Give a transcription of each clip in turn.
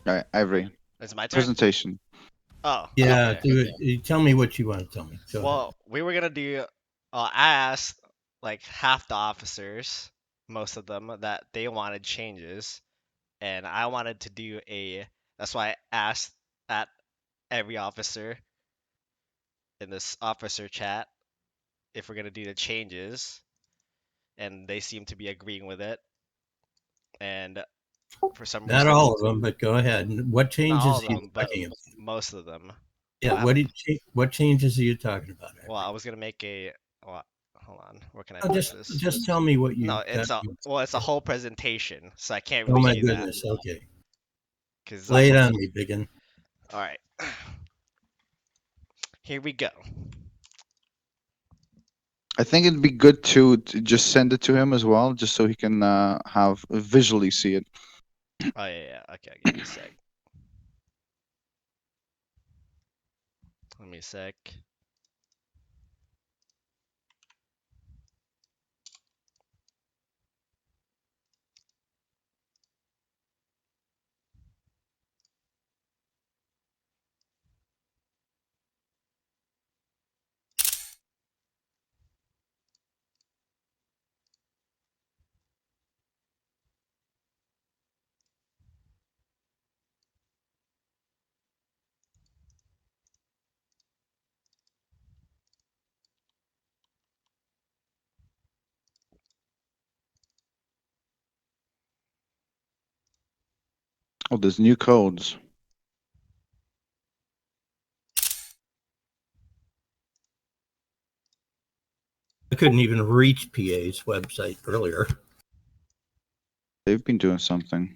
All right, Ivory. It's my turn. Presentation. Oh, Yeah, okay. do it. Tell me what you want to tell me. Go ahead. Well, we were gonna do. I asked like half the officers, most of them, that they wanted changes, and I wanted to do a. That's why I asked at every officer in this officer chat if we're gonna do the changes, and they seem to be agreeing with it. And for some Not reason, all of them, but go ahead. What not all changes of are you them, but talking about? most of them. Yeah, Well, I'm, what changes are you talking about, well, I Ivory? was gonna make a. Well, hold on. Where can I Oh, put just this? just tell me what No, you got. it's a whole presentation, so I can't Oh really my do that goodness. Okay, because lay it on me, Biggin. all right, here we go. I think it'd be good to just send it to him as well, just so he can have visually see it. Oh yeah, yeah. Okay, give me a sec. Give me a sec. Oh, there's new codes. I couldn't even reach PA's website earlier. They've been doing something,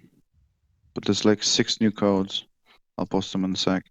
but there's like 6 new codes. I'll post them in a sec.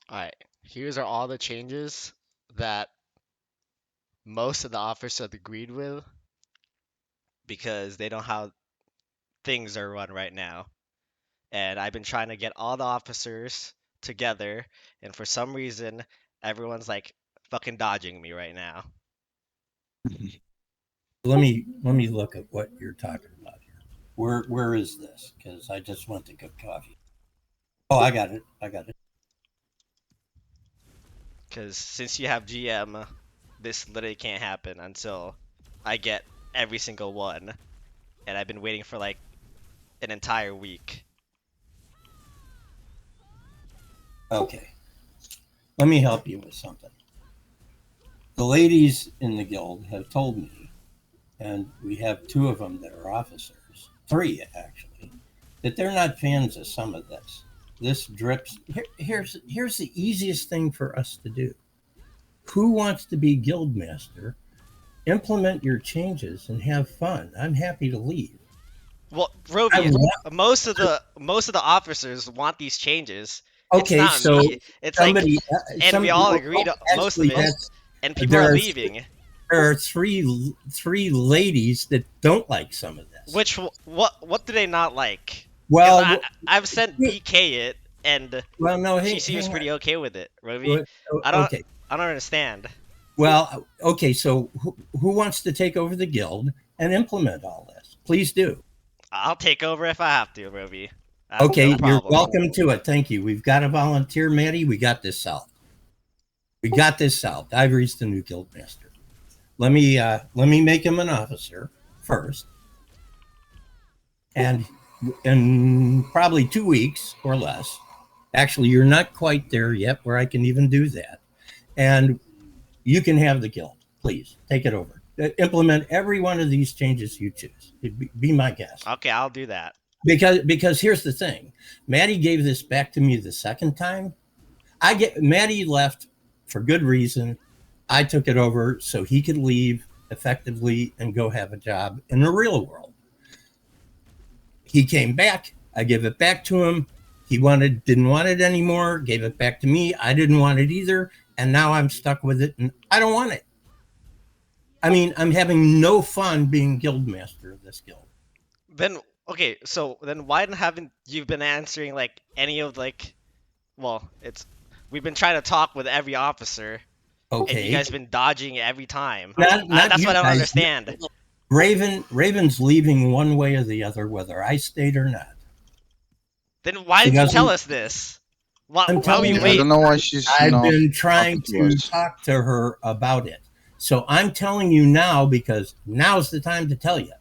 All right, here's are all the changes that most of the officers have agreed with because they know how things are run right now. And I've been trying to get all the officers together, and for some reason, everyone's like fucking dodging me right now. Let me look at what you're talking about here. Where is this? Because I just went to get coffee. Oh, I got it. I got it. Because since you have GM, this literally can't happen until I get every single one. And I've been waiting for like an entire week. Okay. Let me help you with something. The ladies in the guild have told me, and we have two of them that are officers, three actually, that they're not fans of some of this. This drips. Here's the easiest thing for us to do. Who wants to be guild master? Implement your changes and have fun. I'm happy to leave. Well, I Rovi, want, most of the officers want these changes. It's okay, not so me. It's like, somebody, and we some all agreed most of actually it, that's and people are there are leaving. there are three ladies that don't like some of this. Which what do they not like? Because Well, I've sent BK it, and well, no, she hang seems on. pretty okay with it. Rovi, I don't Okay, I don't understand. well, okay. So who wants to take over the guild and implement all this? Please do. I'll take over if I have to, Rovi. That's no Okay, you're problem. welcome to it. Thank you. We've got a volunteer, Maddie. We got this solved. We got this solved. Ivory's the new guild master. Let me make him an officer first, and in probably 2 weeks or less. Actually, you're not quite there yet where I can even do that. And you can have the guild. Please take it over. implement every one of these changes you choose. Be my guest. Okay, I'll do that. Because here's the thing, Maddie gave this back to me the second time. Maddie left for good reason. I took it over so he could leave effectively and go have a job in the real world. He came back. I gave it back to him. He didn't want it anymore. Gave it back to me. I didn't want it either, and now I'm stuck with it, and I don't want it. I mean, I'm having no fun being guild master of this guild. Then okay, so then why haven't you been answering like any of like, well, we've been trying to talk with every officer, and Okay. you guys been dodging every time. Not That's you what I don't guys. understand. Raven's leaving one way or the other, whether I stayed or not. Then why didn't you Because tell us this? Why I'm we telling you, I wait? don't know why she's I've not been trying talking to us. talk to her about it. So I'm telling you now because now's the time to tell you.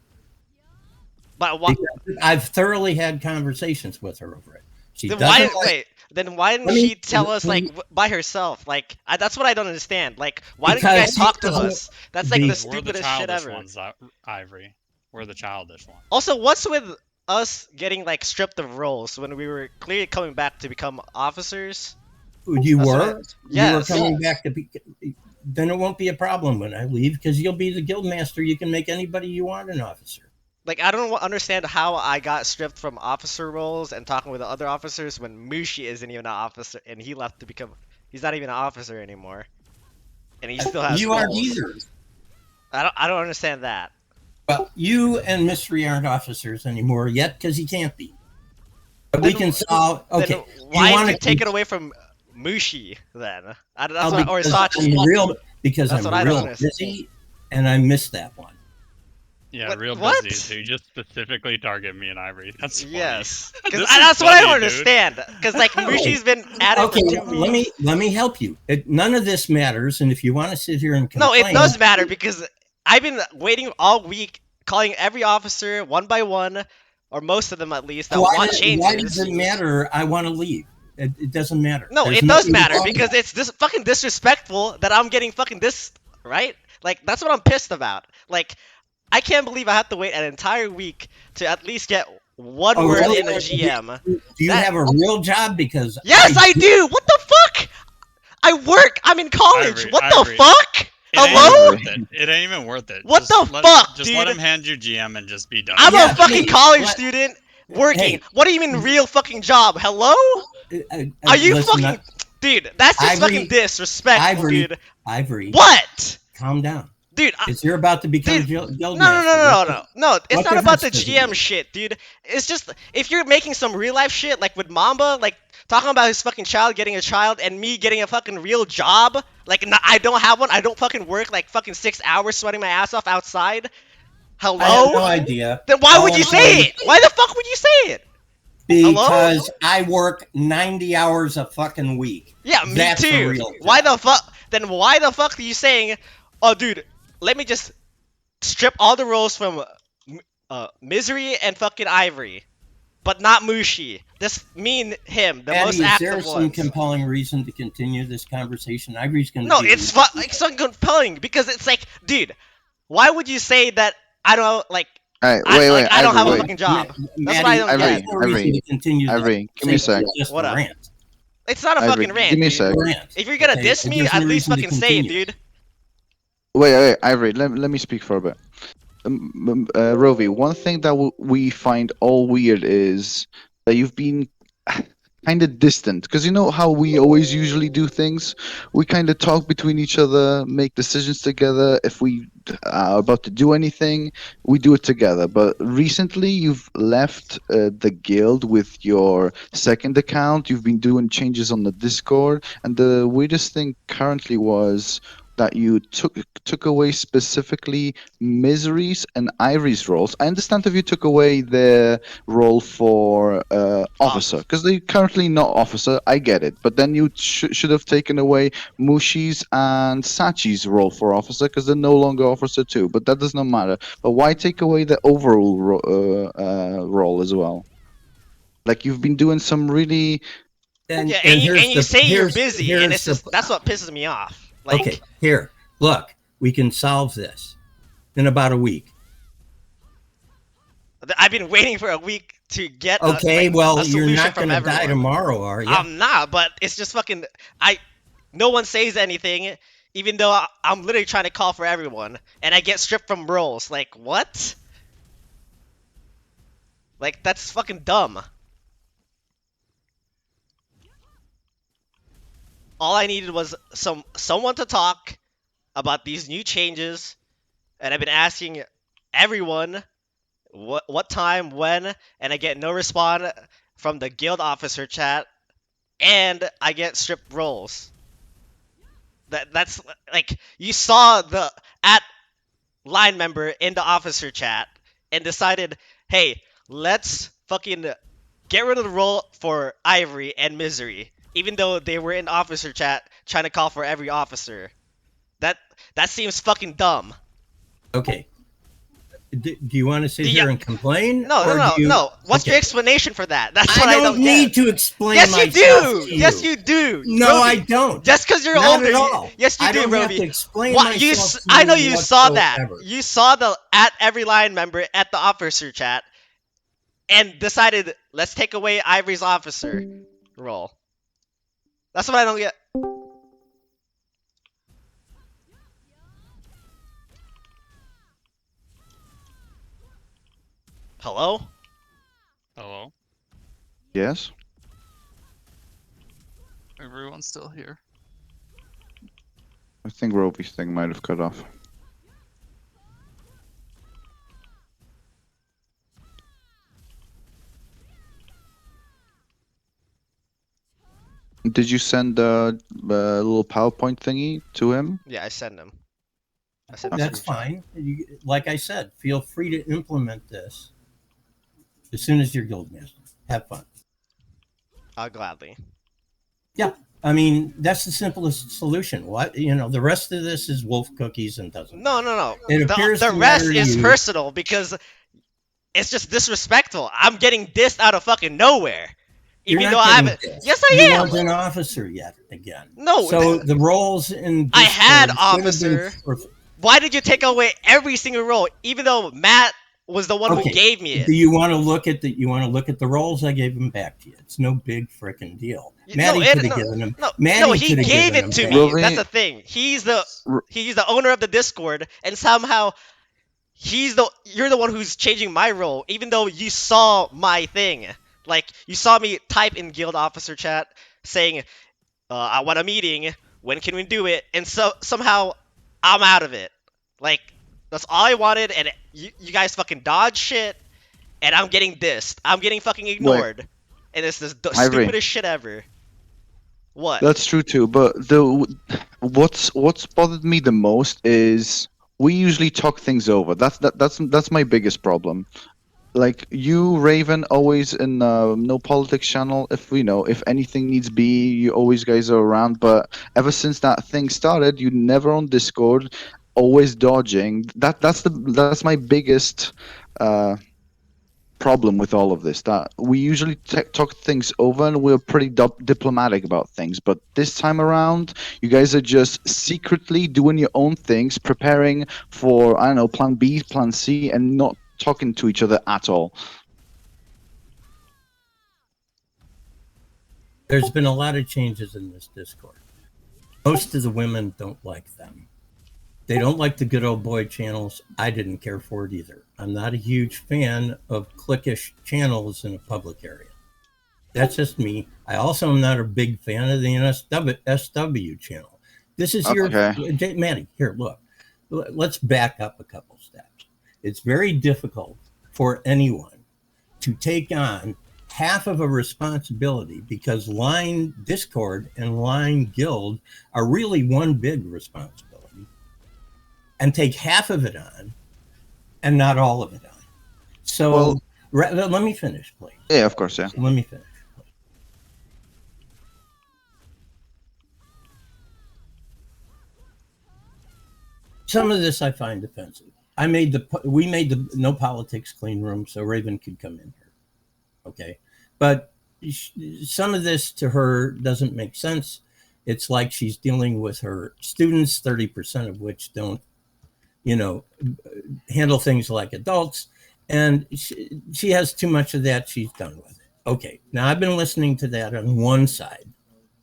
But why? Because I've thoroughly had conversations with her over it. She Then doesn't why? like, Wait. Then why didn't Let me- she tell us like let me- by herself? Like that's what I don't understand. Like why didn't you guys Because talk to she us? That's like the We're the We're the stupidest shit childish ever. ones, Ivory. We're the childish ones. Also, what's with us getting like stripped of roles when we were clearly coming back to become officers? you That's were. what You were Yes. coming back to be. Then it won't be a problem when I leave because you'll be the guild master. You can make anybody you want an officer. Like I don't understand how I got stripped from officer roles and talking with the other officers when Mushi isn't even an officer and he left to become. He's not even an officer anymore, and he still has. You aren't roles. either. I don't understand that. Well, you and Mystery aren't officers anymore yet because he can't be. But we Then- can solve. Then Okay. why wanna did you take it away from Mushi then? That's what, or because Sachi. I'm real because That's what I I'm don't real understand. busy and I missed that one. Yeah, What- real what? busy. So you just specifically target me and Ivory. That's funny. Yes, because This is that's what I don't funny, dude. understand. Because like Mushi's been at it Okay, for 2 weeks. let me help you. None of this matters, and if you want to sit here and No, complain, it does matter because I've been waiting all week, calling every officer one by one, or most of them at least, that want why changes. does it matter? I want to leave. It doesn't matter. No, There's it does nothing to matter talk because about. it's this fucking disrespectful that I'm getting fucking this right. Like that's what I'm pissed about. Like I can't believe I have to wait an entire week to at least get one Oh, word really? in a GM. Do you that- have a real job? Because Yes, I do. What the fuck? I work. I'm in college. Ivory, What Ivory. the fuck? It ain't Hello? even worth it. It ain't even worth it. What Just the let- fuck, Just let dude? him hand you GM and just be done. I'm Yeah, a fucking hey, college what- student working. Hey. What do you mean real fucking job? Hello? Are you listen, fucking dude? That's just Ivory- fucking disrespectful, Ivory- dude. Ivory? What? Calm down. Dude, Because you're about to become Dude, guild no, master. no. It's what not about the difference does it GM make? shit, dude. It's just if you're making some real life shit, like with Mamba, like talking about his fucking child getting a child and me getting a fucking real job. Like I don't have one. I don't fucking work like fucking 6 hours sweating my ass off outside. Hello? I have no idea. Then why All would I'm you say saying- it? Why the fuck would you say it? Because I work 90 hours a fucking week. Yeah, me That's a too. real Why job. the fuck? Then why the fuck are you saying, oh, dude, let me just strip all the roles from Misery and fucking Ivory, but not Mushi. This mean him, the most Eddie, is there active some ones. compelling reason to continue this conversation? Ivory's going to No, it's so compelling because it's like, dude, why would you say that? I don't know, like Alright, I, wait, like, wait, I don't have Ivory, a wait. fucking job. That's what I don't Ivory, get. Ivory, to continue this Ivory, give me a sec. conversation, just What up? rant. It's not a Ivory, fucking rant. give me a dude. sec. Rant. If you're gonna Okay, diss me, there's no at least reason to fucking say it, continue. dude. Wait, Ivory, let me speak for a bit. Rovi, one thing that we find all weird is that you've been kind of distant, because you know how we always usually do things? We kind of talk between each other, make decisions together. If we are about to do anything, we do it together. But recently, you've left the guild with your second account. You've been doing changes on the Discord, and the weirdest thing currently was that you took away specifically Misery's and Ivory's roles. I understand if you took away their role for officer, because they're currently not officer. I get it, but then you should have taken away Mushi's and Sachi's role for officer, because they're no longer officer too. But that does not matter. But why take away the overall role as well? Like you've been doing some really. Yeah, and here's you the- say you're here's- busy, and here's it's the- just that's what pisses me off. Like, Okay, here, look, we can solve this. in about a week. I've been waiting for a week to get Okay, a well, you're solution not from going to die everyone. tomorrow, are you? I'm not, but it's just fucking. No one says anything, even though I'm literally trying to call for everyone, and I get stripped from roles. Like what? Like that's fucking dumb. All I needed was someone to talk about these new changes, and I've been asking everyone what time, when, and I get no response from the guild officer chat, and I get stripped roles. That's like you saw the at line member in the officer chat and decided, hey, let's fucking get rid of the role for Ivory and Misery, even though they were in officer chat trying to call for every officer. That seems fucking dumb. Okay. Do you want to sit Yeah. here and complain? No, or do you... no. What's Okay. your explanation for that? That's what I don't don't need get. to explain Yes, you myself do. to Yes, you do. No, Roby, I don't. Just because you're Not older. at all. Yes, you I do, don't have Roby. to explain What you? myself to I know you saw that. whatsoever. You saw the at every line member at the officer chat, and decided let's take away Ivory's officer role. That's what I don't get. Hello? Hello? Yes. Everyone's still here. I think Roby's thing might have cut off. Did you send the little PowerPoint thingy to him? Yeah, I sent him. I sent That's him. fine. Like I said, feel free to implement this as soon as you're guildmaster. Have fun. Gladly. Yeah. I mean, that's the simplest solution. What? The rest of this is wolf cookies and doesn't. No. It appears The to rest matter to is you. personal because it's just disrespectful. I'm getting dissed out of fucking nowhere. You're Even not though I getting haven't. this. Yes, I You am. weren't an officer yet again. No, So the roles in I had Discord should have officer. Why did you take away every single role, even though Matt was the one who Okay. gave me it? Do you want to look at the roles? I gave them back to you. It's no big freaking deal. Maddie could have given them. No, he gave it to me. Roby- That's the thing. He's the owner of the Discord, and somehow you're the one who's changing my role, even though you saw my thing. Like you saw me type in guild officer chat saying, "I want a meeting. When can we do it?" And so somehow I'm out of it. Like that's all I wanted, and you guys fucking dodge shit, and I'm getting dissed. I'm getting fucking ignored, and it's the Ivory. stupidest shit ever. What? That's true too, but what's bothered me the most is we usually talk things over. That's my biggest problem. Like you, Raven, always in no politics channel. If anything needs be, you always guys are around. But ever since that thing started, you never on Discord, always dodging. That's my biggest problem with all of this. That we usually talk things over and we're pretty diplomatic about things. But this time around, you guys are just secretly doing your own things, preparing for I don't know plan B, plan C, and not talking to each other at all. There's been a lot of changes in this Discord. Most of the women don't like them. They don't like the good old boy channels. I didn't care for it either. I'm not a huge fan of cliquish channels in a public area. That's just me. I also am not a big fan of the SW channel. This is Okay. Maddie, here, look. Let's back up a couple steps. It's very difficult for anyone to take on half of a responsibility because Line Discord and Line Guild are really one big responsibility, and take half of it on and not all of it on. So let me finish, please. Yeah, of course, yeah. Let me finish. Some of this I find offensive. We made the no politics clean room so Raven could come in here. Okay. But some of this to her doesn't make sense. It's like she's dealing with her students, 30% of which don't handle things like adults. And she has too much of that. She's done with it. Okay, now I've been listening to that on one side,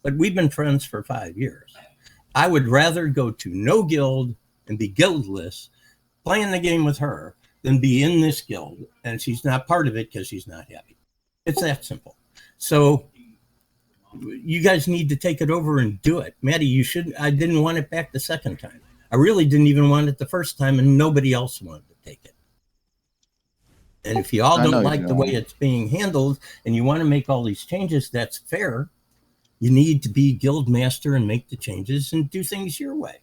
but we've been friends for 5 years. I would rather go to no guild and be guildless, playing the game with her, than be in this guild and she's not part of it because she's not happy. It's that simple. So you guys need to take it over and do it. Maddie, you shouldn't. I didn't want it back the second time. I really didn't even want it the first time, and nobody else wanted to take it. And if you all don't like the way it's being handled and you want to make all these changes, that's fair. You need to be guild master and make the changes and do things your way.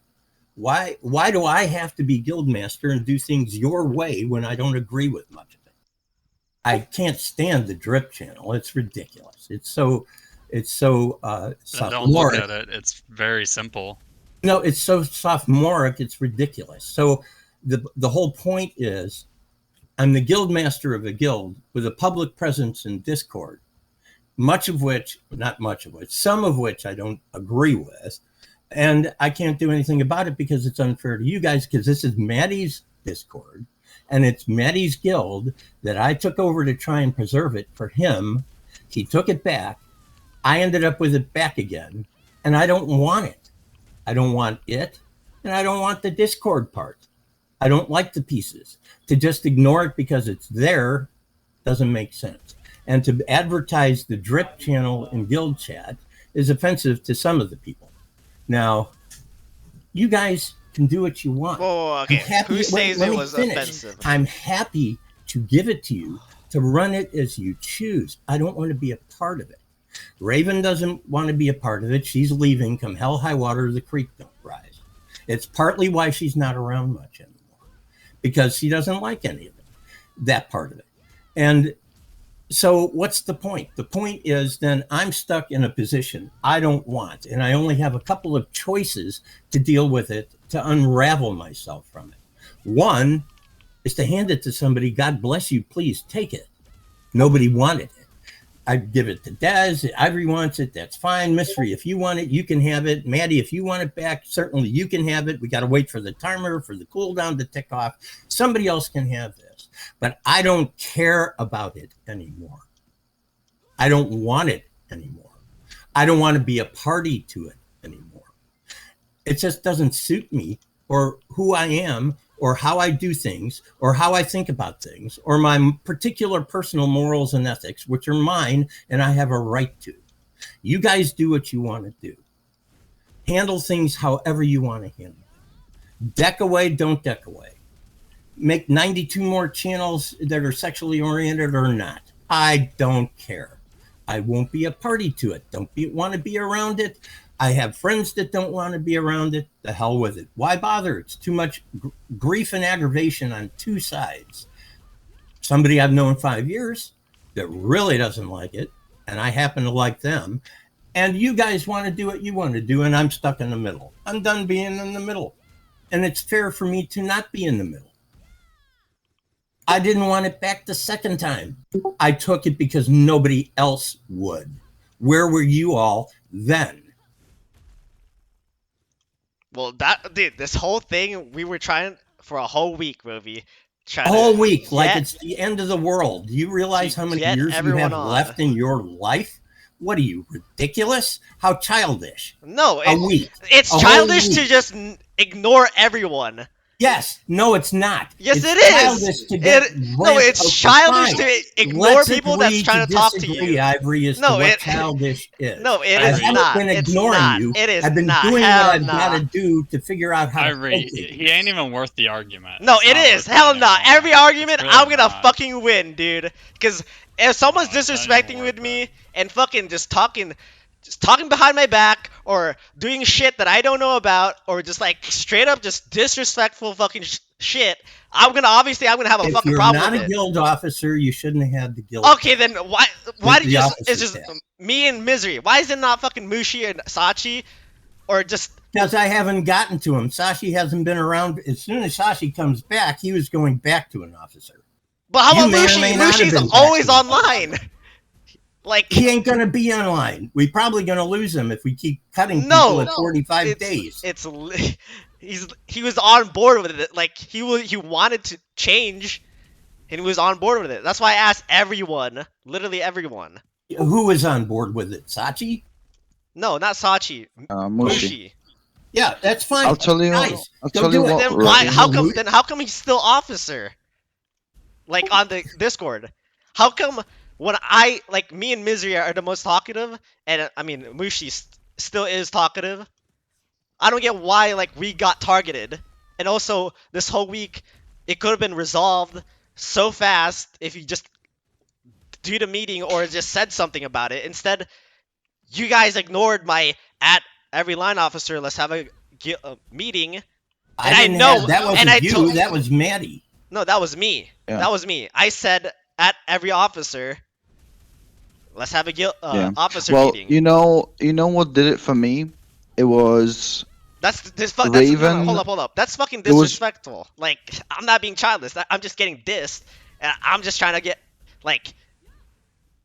Why do I have to be guild master and do things your way when I don't agree with much of it? I can't stand the drip channel. It's ridiculous. It's so sophomoric. Don't look at it. It's very simple. No, it's so sophomoric. It's ridiculous. So the whole point is, I'm the guild master of a guild with a public presence in Discord, some of which I don't agree with. And I can't do anything about it because it's unfair to you guys, because this is Maddie's Discord and it's Maddie's guild that I took over to try and preserve it for him. He took it back. I ended up with it back again, and I don't want it. I don't want it, and I don't want the Discord part. I don't like the pieces. To just ignore it because it's there doesn't make sense. And to advertise the drip channel in guild chat is offensive to some of the people. Now, you guys can do what you want. Whoa, okay. Who says it was offensive? I'm happy to give it to you, to run it as you choose. I don't want to be a part of it. Raven doesn't want to be a part of it. She's leaving. Come hell high water, the creek don't rise. It's partly why she's not around much anymore, because she doesn't like any of it, that part of it. And so what's the point? The point is then I'm stuck in a position I don't want, and I only have a couple of choices to deal with it, to unravel myself from it. One is to hand it to somebody. God bless you, please take it. Nobody wanted it. I give it to Dez. Ivory wants it. That's fine. Mystery, if you want it, you can have it. Maddie, if you want it back, certainly you can have it. We got to wait for the timer, for the cooldown to tick off. Somebody else can have this. But I don't care about it anymore. I don't want it anymore. I don't want to be a party to it anymore. It just doesn't suit me or who I am or how I do things or how I think about things or my particular personal morals and ethics, which are mine and I have a right to. You guys do what you want to do. Handle things however you want to handle them. Deck away, don't deck away. Make 92 more channels that are sexually oriented or not. I don't care. I won't be a party to it. Want to be around it. I have friends that don't want to be around it. The hell with it. Why bother? It's too much grief and aggravation on two sides. Somebody I've known 5 years that really doesn't like it, and I happen to like them. And you guys want to do what you want to do, and I'm stuck in the middle. I'm done being in the middle. And it's fair for me to not be in the middle. I didn't want it back the second time. I took it because nobody else would. Where were you all then? Well, this whole thing, we were trying for a whole week, Rovi. A whole week, like it's the end of the world. Do you realize how many years you have left in your life? What are you, ridiculous? How childish. No, a week. It's childish to just ignore everyone. Yes. No, it's not. Yes, it's it's childish to ignore people that's trying to talk to you. Ivory, as to what childish is. No, it is not. I've been ignoring you. It is I've been doing what I've got to do to figure out how Ivory, he ain't even worth the argument. No, it is. Hell no. Every argument, I'm gonna fucking win, dude. Because if someone's disrespecting with me and fucking just talking behind my back or doing shit that I don't know about or just like straight up just disrespectful fucking shit, I'm gonna have a fucking problem with it. If you're not a guild officer, you shouldn't have had the guild. Okay, then why did you it's just me and Misery? Why is it not fucking Mushi and Sachi or just because I haven't gotten to him. Sashi hasn't been around. As soon as Sashi comes back, he was going back to an officer. But how about Mushi? Mushi's always online. Like he ain't gonna be online. We're probably gonna lose him if we keep cutting people at 45 days. he was on board with it. Like he wanted to change, and he was on board with it. That's why I asked everyone, literally everyone. Who was on board with it? Sachi? No, not Sachi. Mushi. Mushi. Yeah, that's fine. I'll tell you. Guys, I'll go tell you do it. what. Then Rovi. why? How come? Rovi. Then how come he's still officer? Like on the Discord. How come when me and Misery are the most talkative, and I mean Mushi still is talkative. I don't get why like we got targeted, and also this whole week it could have been resolved so fast if you just do the meeting or just said something about it. Instead, you guys ignored my at every line officer. Let's have a meeting. I didn't know- have- that wasn't and I you. told- That was Maddie. No, that was me. Yeah. That was me. I said at every officer, let's have a Yeah. officer Well, meeting. you know what did it for me? It was That's Raven- hold up. That's fucking It was- disrespectful. Like I'm not being childish. I'm just getting dissed, and I'm just trying to get like,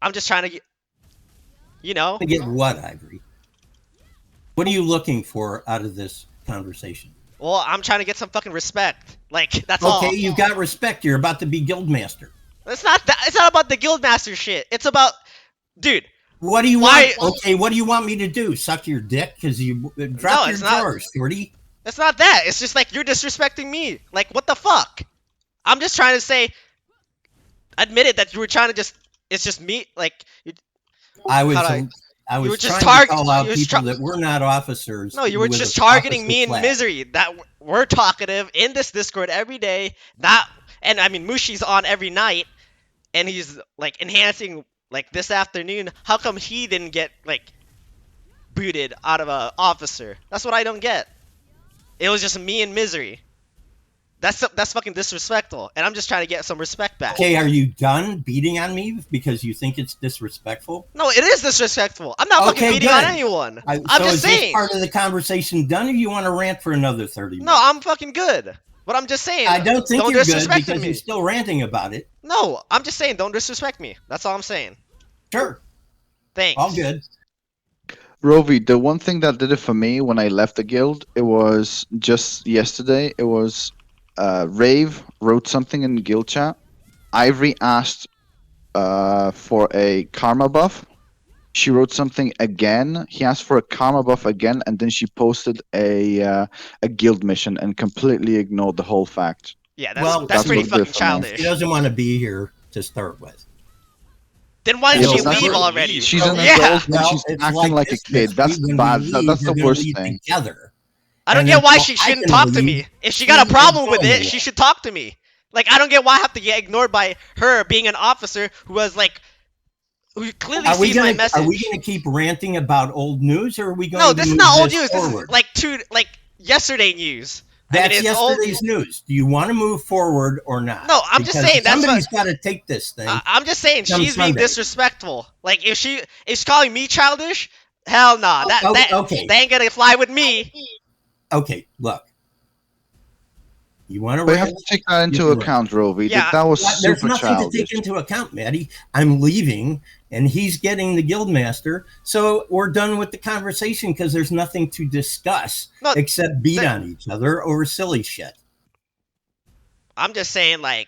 I'm just trying to get, you know. To get what, Ivory? What are you looking for out of this conversation? Well, I'm trying to get some fucking respect. Like that's all. Okay, you got respect. You're about to be guildmaster. It's not that. It's not about the guildmaster shit. It's about, dude. What do you Why- want? Okay, what do you want me to do? Suck your dick because you drop your it's not. drawers, shorty. It's not that. It's just like you're disrespecting me. Like what the fuck? I'm just trying to say, admit it that you were trying to just. It's just me. Like I was. How do I you was were just trying to call out you was people tra- that were not officers. no, you were with just a targeting officer me and flag. Misery. That we're talkative in this Discord every day. Not and I mean Mushi's on every night, and he's like enhancing like this afternoon. How come he didn't get like booted out of a officer? That's what I don't get. It was just me and Misery. That's fucking disrespectful, and I'm just trying to get some respect back. Okay, are you done beating on me because you think it's disrespectful? No, it is disrespectful. I'm not fucking Okay, beating good. on anyone. I'm so just is saying. this part of the conversation done, or you want to rant for another 30 minutes? No, I'm fucking good. But I'm just saying. I don't think you're good disrespect because me. you're still ranting about it. No, I'm just saying, don't disrespect me. That's all I'm saying. Sure, Thanks. all good. Rovi. The one thing that did it for me when I left the guild, it was just yesterday. It was Rave wrote something in guild chat. Ivory asked for a karma buff. She wrote something again. He asked for a karma buff again, and then she posted a guild mission and completely ignored the whole fact. Yeah, that's, Well, that's that's pretty what fucking it did for me. He childish. doesn't want to be here to start with. Then why Yeah, did she well, that's leave what- already? She's an Yeah. adult and Well, she's it's acting like a this kid. next That's week when bad. we leave, That's the we're gonna worst leave thing. Together. I don't and get then why so she I shouldn't can talk to leave. me. If she got a She problem can with go it, away. she should talk to me. Like, I don't get why I have to get ignored by her being an officer who has, like, who clearly Are we sees my gonna message. are we gonna keep ranting about old news, or are we going No, to this is move not old this news. This forward? is, like, yesterday news. That's it's old. yesterday's news. Do you want to move forward or not? No, I'm just Because saying, that's somebody's got to take this thing. I'm just saying Come she's being Sunday. disrespectful. Like if she's calling me childish, hell nah. Okay. That ain't gonna fly with me. Okay, look. You want to But you have rant? to take that into You can account, Rovi. Yeah. That was There's super nothing childish. to take into account, Maddie. I'm leaving, and he's getting the guildmaster. So we're done with the conversation because there's nothing to discuss No, except beat the- on each other over silly shit. I'm just saying, like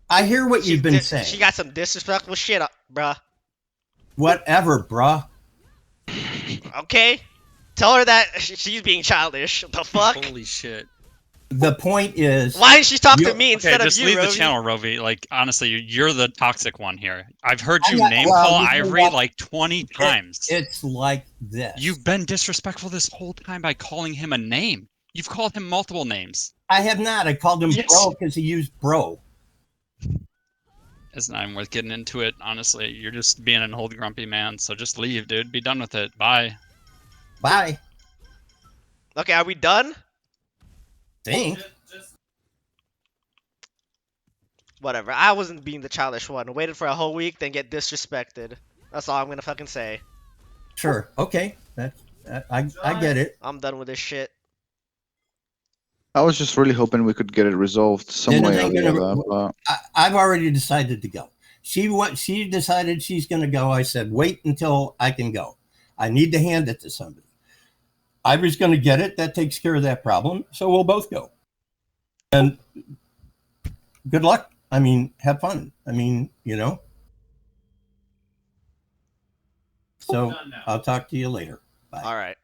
I hear what you've been saying. She got some disrespectful shit, bruh. Whatever, bruh. Okay, tell her that she's being childish. The fuck? Holy shit. The point is, Why didn't she talk to You- me Okay, instead just of you, leave the Rovi? channel, Rovi. Like, honestly, you're the toxic one here. I've heard I'm you not- name well, call you know Ivory what? like 20 times. it's like this. You've been disrespectful this whole time by calling him a name. You've called him multiple names. I have not. I called him Yes. bro because he used bro. It's not even worth getting into it, honestly. You're just being an old grumpy man, so just leave, dude. Be done with it. Bye. Bye. Okay, are we done? Think. Whatever. I wasn't being the childish one. Waited for a whole week, then get disrespected. That's all I'm gonna fucking say. Sure. Okay. I get it. I'm done with this shit. I was just really hoping we could get it resolved some way or Anything the gonna- other. But I've already decided to go. She decided she's going to go. I said, wait until I can go. I need to hand it to somebody. Ivory's going to get it. That takes care of that problem. So we'll both go. And good luck. I mean, have fun. I mean, you know. So I'll talk to you later. Bye. All right.